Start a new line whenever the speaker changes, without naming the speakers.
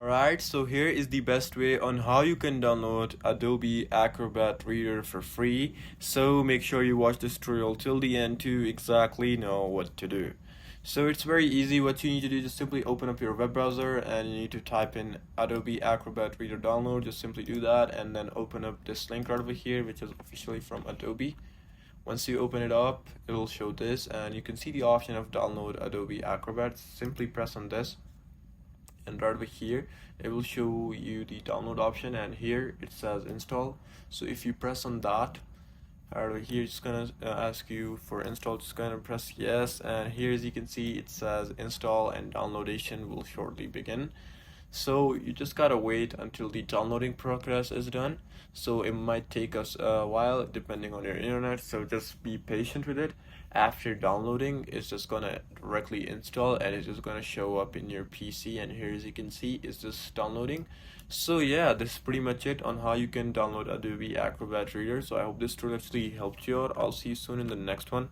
Right, so here is the best way on how you can download Adobe Acrobat Reader for free. So make sure you watch this tutorial till the end to exactly know what to do. So it's very easy. What you need to do is just simply open up your web browser and you need to type in Adobe Acrobat Reader download. Just simply do that and then open up this link right over here, which is officially from Adobe. Once you open it up, it will show this and you can see the option of download Adobe Acrobat. Simply press on this. And right over here it will show you the download option, and here it says install. So if you press on that, right over here it's gonna ask you for install. Just gonna press yes, and here as you can see it says install and downloadation will shortly begin. So you just gotta wait until the downloading progress is done. So it might take us a while depending on your internet, so just be patient with it. After downloading, it's just gonna directly install and it's just gonna show up in your PC, and here as you can see it's just downloading. So yeah, this is pretty much it on how you can download Adobe Acrobat Reader. So I hope this tutorial actually helped you out. I'll see you soon in the next one.